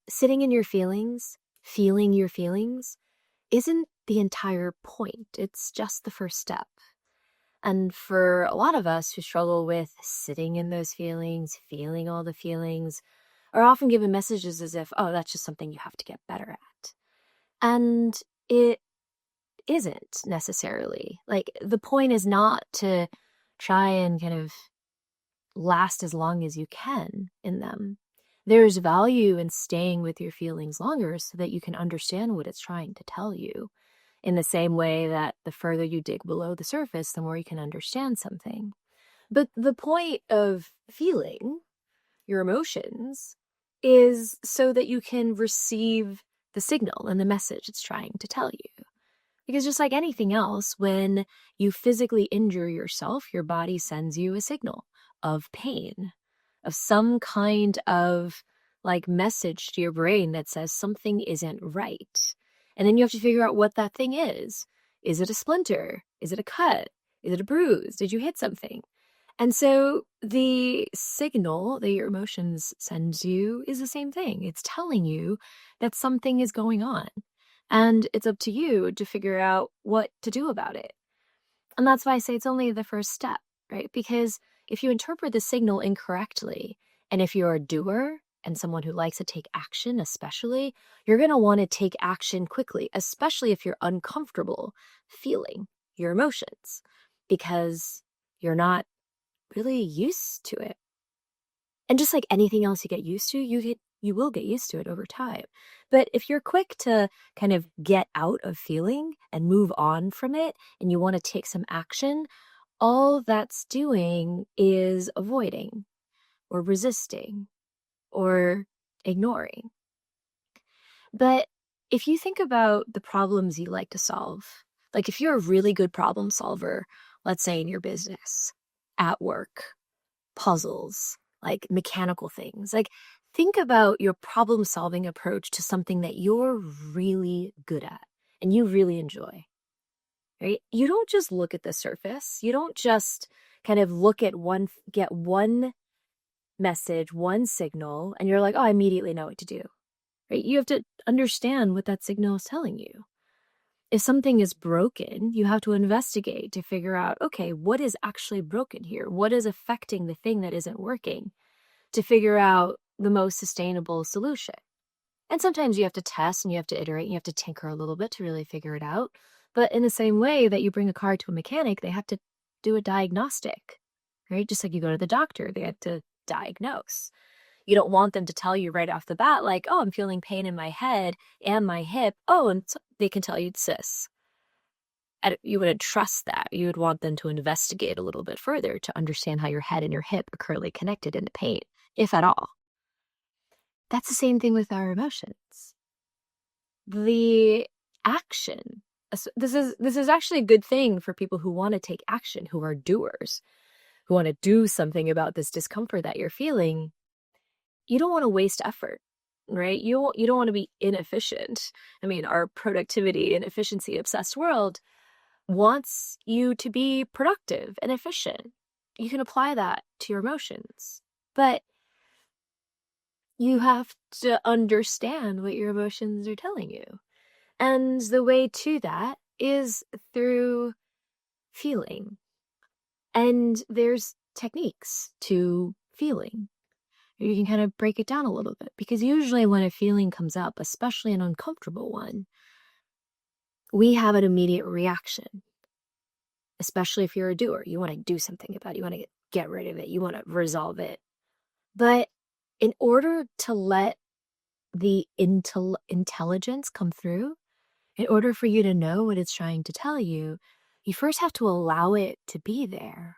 sitting in your feelings, feeling your feelings, isn't the entire point. It's just the first step. And for a lot of us who struggle with sitting in those feelings, feeling all the feelings, are often given messages as if, oh, that's just something you have to get better at. And it isn't necessarily. Like, the point is not to try and kind of last as long as you can in them. There's value in staying with your feelings longer so that you can understand what it's trying to tell you. In the same way that the further you dig below the surface, the more you can understand something. But the point of feeling your emotions is so that you can receive the signal and the message it's trying to tell you. Because just like anything else, when you physically injure yourself, your body sends you a signal of pain, of some kind of like message to your brain that says something isn't right. And then you have to figure out what that thing is. Is it a splinter? Is it a cut? Is it a bruise? Did you hit something? And so the signal that your emotions sends you is the same thing. It's telling you that something is going on. And it's up to you to figure out what to do about it. And that's why I say it's only the first step, right? Because if you interpret the signal incorrectly, and if you're a doer and someone who likes to take action, especially, you're going to want to take action quickly, especially if you're uncomfortable feeling your emotions, because you're not really used to it. And just like anything else you get used to, you will get used to it over time. But if you're quick to kind of get out of feeling and move on from it, and you want to take some action, all that's doing is avoiding or resisting or ignoring. But if you think about the problems you like to solve, like if you're a really good problem solver, let's say in your business, at work, puzzles, like mechanical things, like think about your problem solving approach to something that you're really good at and you really enjoy, right? You don't just look at the surface. You don't just kind of get one message, one signal, and you're like, oh, I immediately know what to do, right? You have to understand what that signal is telling you. If something is broken, you have to investigate to figure out, okay, what is actually broken here? What is affecting the thing that isn't working, to figure out the most sustainable solution? And sometimes you have to test and you have to iterate and you have to tinker a little bit to really figure it out. But in the same way that you bring a car to a mechanic, they have to do a diagnostic, right? Just like you go to the doctor, they have to diagnose. You don't want them to tell you right off the bat, like, oh, I'm feeling pain in my head and my hip. Oh, and so they can tell you it's this. And you wouldn't trust that. You would want them to investigate a little bit further to understand how your head and your hip are currently connected in the pain, if at all. That's the same thing with our emotions. The action. This is actually a good thing for people who want to take action, who are doers, who want to do something about this discomfort that you're feeling. You don't want to waste effort, right? You don't want to be inefficient. I mean, our productivity and efficiency obsessed world wants you to be productive and efficient. You can apply that to your emotions, but you have to understand what your emotions are telling you. And the way to that is through feeling. And there's techniques to feeling. You can kind of break it down a little bit, because usually when a feeling comes up, especially an uncomfortable one, we have an immediate reaction. Especially if you're a doer, you want to do something about it. You want to get rid of it. You want to resolve it. But in order to let the intelligence come through, in order for you to know what it's trying to tell you, you first have to allow it to be there.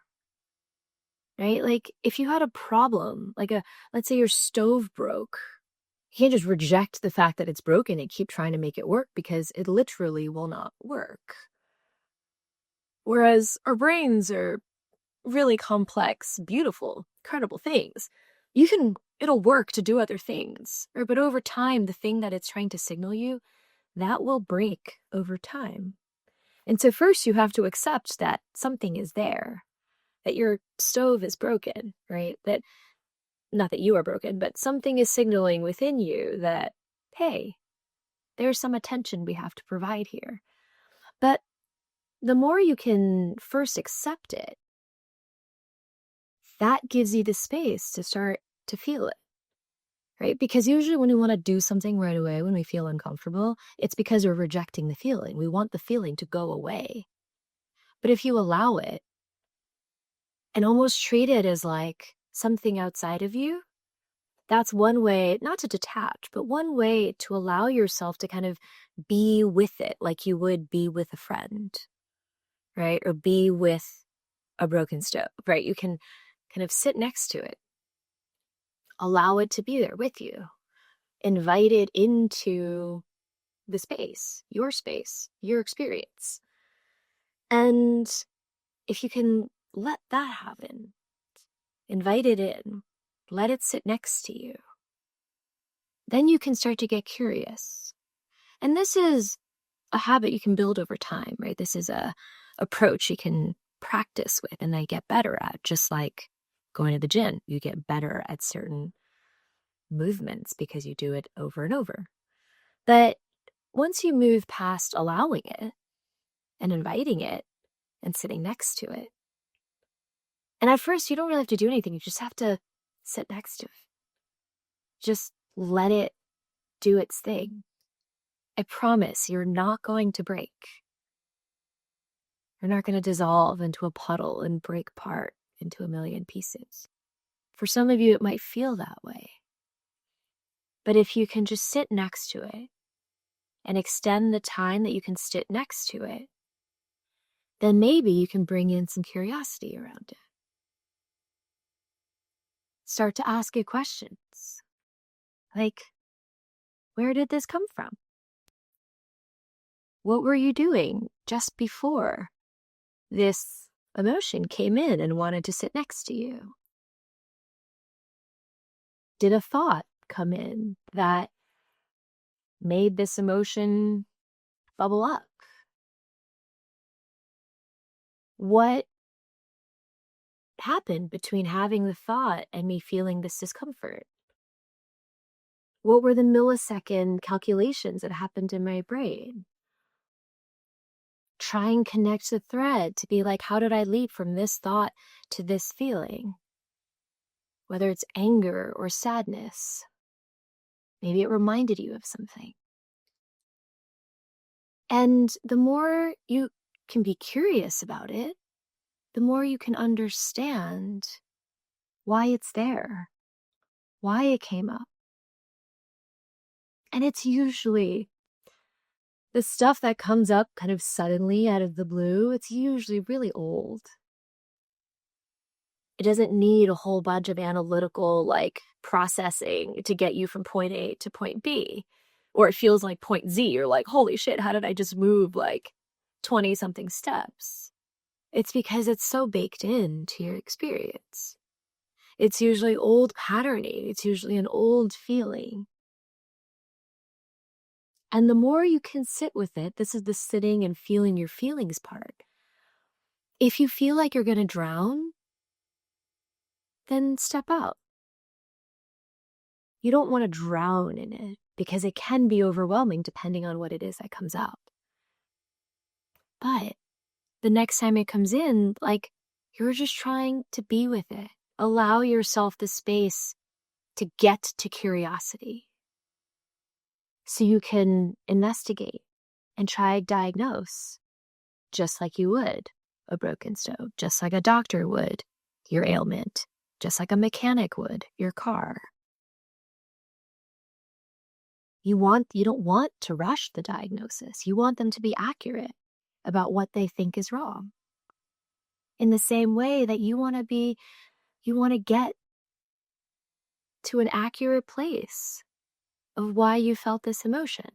Right? Like if you had a problem, let's say your stove broke, you can't just reject the fact that it's broken and keep trying to make it work, because it literally will not work. Whereas our brains are really complex, beautiful, incredible things. It'll work to do other things, but over time, the thing that it's trying to signal you, that will break over time. And so first you have to accept that something is there, that your stove is broken, right? That, not that you are broken, but something is signaling within you that hey, there's some attention we have to provide here. But the more you can first accept it, that gives you the space to start to feel it, right? Because usually when we want to do something right away, when we feel uncomfortable, it's because we're rejecting the feeling. We want the feeling to go away. But if you allow it and almost treat it as like something outside of you, that's one way, not to detach, but one way to allow yourself to kind of be with it like you would be with a friend, right? Or be with a broken stove, right? You can kind of sit next to it, allow it to be there with you, invite it into the space, your experience. And if you can let that happen, invite it in, let it sit next to you, then you can start to get curious. And this is a habit you can build over time, right? This is a approach you can practice with and then get better at, just like going to the gym. You get better at certain movements because you do it over and over. But once you move past allowing it and inviting it and sitting next to it, and at first you don't really have to do anything, you just have to sit next to it. Just let it do its thing. I promise you're not going to break. You're not going to dissolve into a puddle and break apart into a million pieces. For some of you, it might feel that way. But if you can just sit next to it and extend the time that you can sit next to it, then maybe you can bring in some curiosity around it. Start to ask it questions. Like, where did this come from? What were you doing just before this emotion came in and wanted to sit next to you? Did a thought come in that made this emotion bubble up? What happened between having the thought and me feeling this discomfort? What were the millisecond calculations that happened in my brain? Try and connect the thread to be like, how did I leap from this thought to this feeling? Whether it's anger or sadness. Maybe it reminded you of something. And the more you can be curious about it, the more you can understand why it's there, why it came up. And it's usually the stuff that comes up kind of suddenly out of the blue. It's usually really old. It doesn't need a whole bunch of analytical processing to get you from point A to point B. Or it feels like point Z. You're like, holy shit, how did I just move 20 something steps? It's because it's so baked into your experience. It's usually old patterning. It's usually an old feeling. And the more you can sit with it, this is the sitting and feeling your feelings part. If you feel like you're going to drown, then step out. You don't want to drown in it because it can be overwhelming depending on what it is that comes out. But the next time it comes in, you're just trying to be with it. Allow yourself the space to get to curiosity so you can investigate and try to diagnose just like you would a broken stove, just like a doctor would your ailment, just like a mechanic would your car. You don't want to rush the diagnosis. You want them to be accurate about what they think is wrong. In the same way that you want to get to an accurate place of why you felt this emotion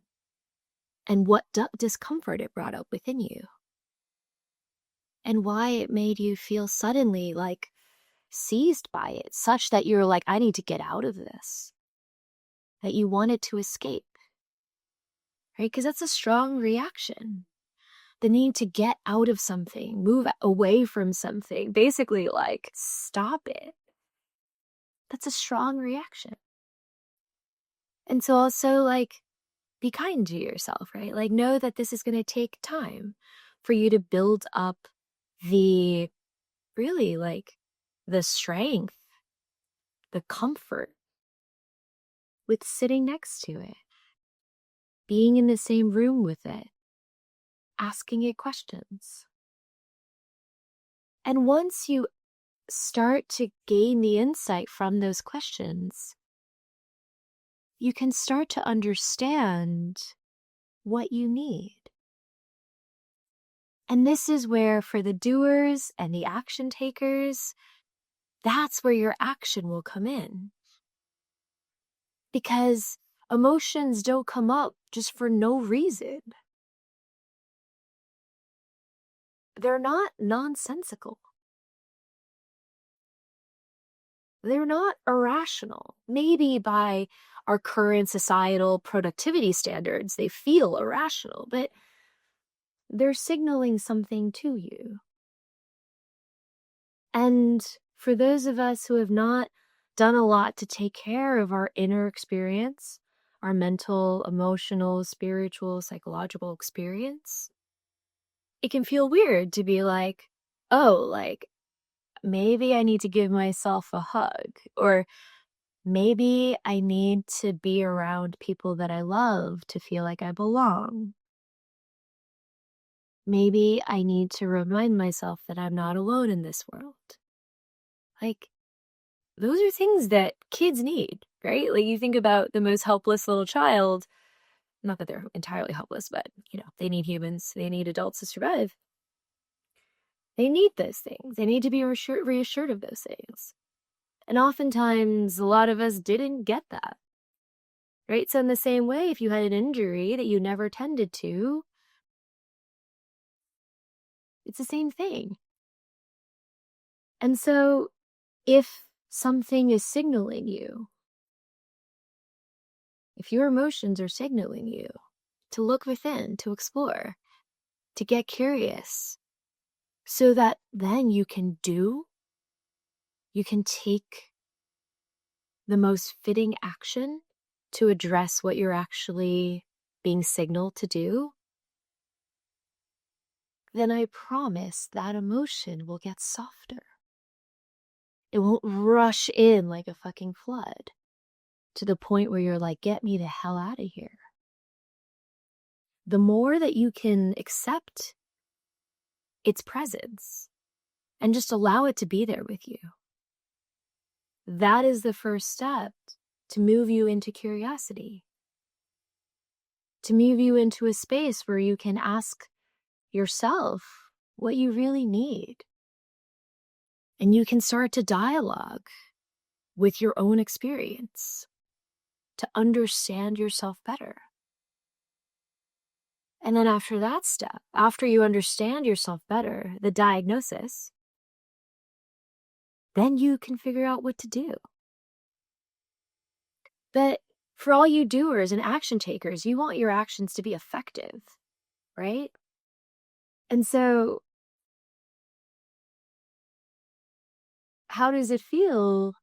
and what discomfort it brought up within you and why it made you feel suddenly seized by it, such that you're like, I need to get out of this, that you wanted to escape, right? Because that's a strong reaction. The need to get out of something, move away from something, basically stop it. That's a strong reaction. And so also be kind to yourself, right? Like, know that this is going to take time for you to build up the really like the strength, the comfort with sitting next to it, being in the same room with it, asking it questions. And once you start to gain the insight from those questions, you can start to understand what you need. And this is where, for the doers and the action takers, that's where your action will come in. Because emotions don't come up just for no reason. They're not nonsensical. They're not irrational. Maybe by our current societal productivity standards, they feel irrational, but they're signaling something to you. And for those of us who have not done a lot to take care of our inner experience, our mental, emotional, spiritual, psychological experience, it can feel weird to be like, oh, like, maybe I need to give myself a hug, or maybe I need to be around people that I love to feel like I belong. Maybe I need to remind myself that I'm not alone in this world. Like, those are things that kids need, right? Like, you think about the most helpless little child, not that they're entirely helpless, but, they need humans, they need adults to survive. They need those things. They need to be reassured of those things. And oftentimes, a lot of us didn't get that, right? So in the same way, if you had an injury that you never tended to, it's the same thing. And so if something is signaling you, if your emotions are signaling you to look within, to explore, to get curious, so that then you can take the most fitting action to address what you're actually being signaled to do, then I promise that emotion will get softer. It won't rush in like a fucking flood to the point where you're like, get me the hell out of here. The more that you can accept its presence and just allow it to be there with you, that is the first step to move you into curiosity, to move you into a space where you can ask yourself what you really need. And you can start to dialogue with your own experience to understand yourself better. And then after that step, after you understand yourself better, the diagnosis, then you can figure out what to do. But for all you doers and action takers, you want your actions to be effective, right? And so how does it feel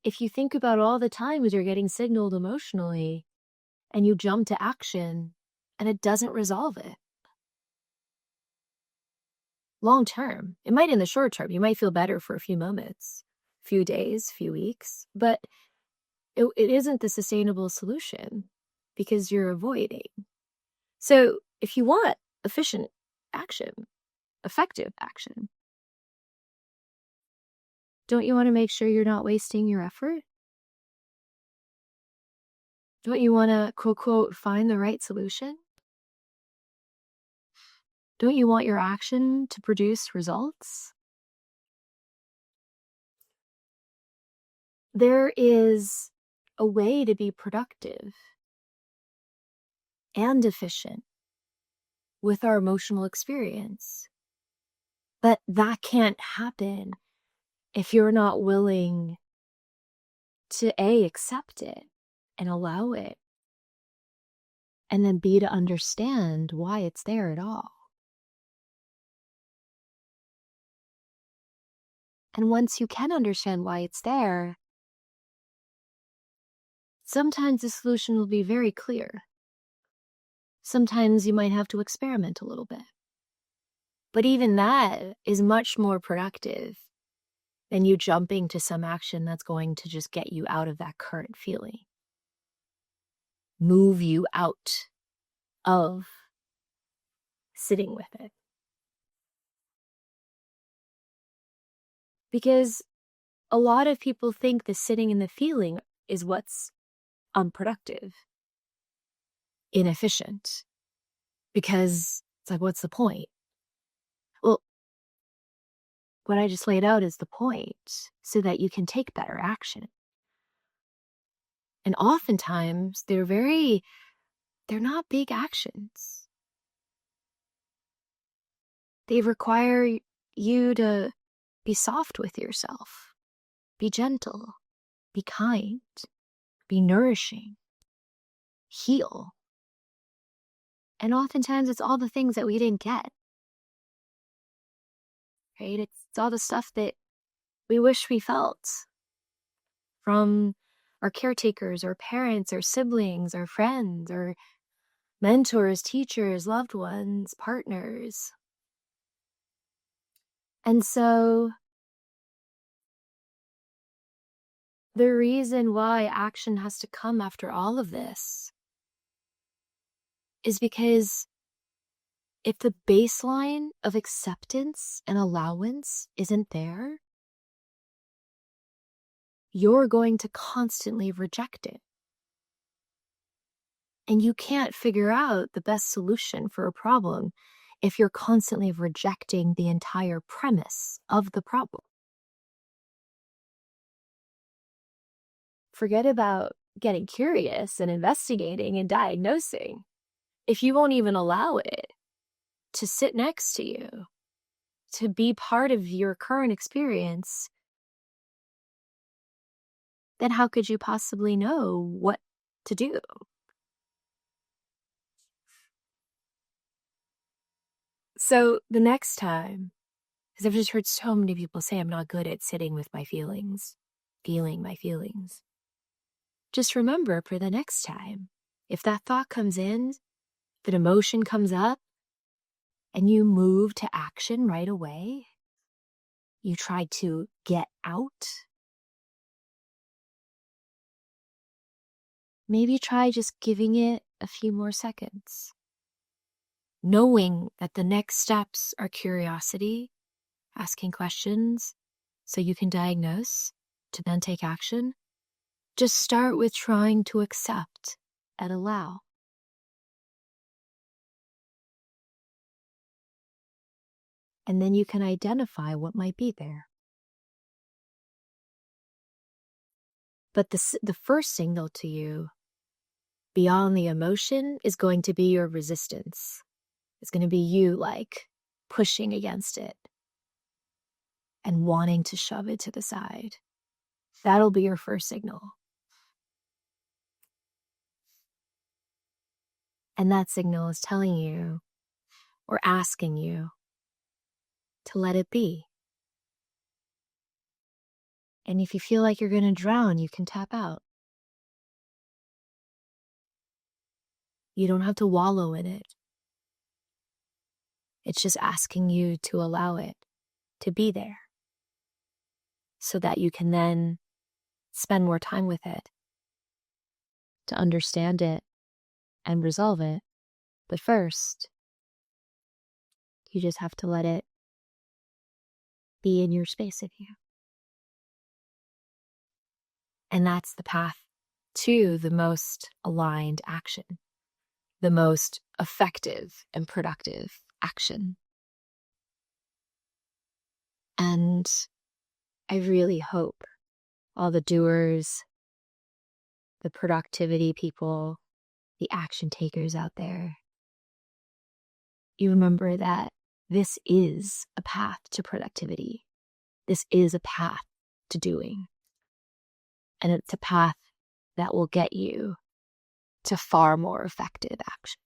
if you think about all the times you're getting signaled emotionally and you jump to action and it doesn't resolve it? Long term, it might in the short term, you might feel better for a few moments, few days, few weeks, but it isn't the sustainable solution because you're avoiding. So if you want efficient action, effective action, don't you want to make sure you're not wasting your effort? Don't you want to, quote, quote, find the right solution? Don't you want your action to produce results? There is a way to be productive and efficient with our emotional experience. But that can't happen if you're not willing to A, accept it and allow it, and then B, to understand why it's there at all. And once you can understand why it's sometimes the solution will be very clear. Sometimes you might have to experiment a little bit. But even that is much more productive than you jumping to some action that's going to just get you out of that current feeling. Move you out of sitting with it. Because a lot of people think the sitting in the feeling is what's unproductive, inefficient. Because it's like, what's the point? Well, what I just laid out is the point so that you can take better action. And oftentimes they're not big actions. They require you to be soft with yourself, be gentle, be kind, be nourishing, heal. And oftentimes it's all the things that we didn't get. Right? It's all the stuff that we wish we felt from our caretakers, our parents, our siblings, our friends, our mentors, teachers, loved ones, partners. And so the reason why action has to come after all of this is because if the baseline of acceptance and allowance isn't there, you're going to constantly reject it. And you can't figure out the best solution for a problem if you're constantly rejecting the entire premise of the problem. Forget about getting curious and investigating and diagnosing. If you won't even allow it to sit next to you, to be part of your current experience, then how could you possibly know what to do? So the next time, because I've just heard so many people say I'm not good at sitting with my feelings, feeling my feelings. Just remember for the next time, if that thought comes in, that emotion comes up, and you move to action right away, you try to get out, maybe try just giving it a few more seconds. Knowing that the next steps are curiosity, asking questions so you can diagnose, to then take action. Just start with trying to accept and allow. And then you can identify what might be there. But the first signal to you, beyond the emotion, is going to be your resistance. It's going to be you pushing against it and wanting to shove it to the side. That'll be your first signal. And that signal is telling you or asking you to let it be. And if you feel like you're going to drown, you can tap out. You don't have to wallow in it. It's just asking you to allow it to be there so that you can then spend more time with it, to understand it and resolve it. But first, you just have to let it be in your space of you. And that's the path to the most aligned action, the most effective and productive action. And I really hope all the doers, the productivity people, the action takers out there, you remember that this is a path to productivity. This is a path to doing. And it's a path that will get you to far more effective action.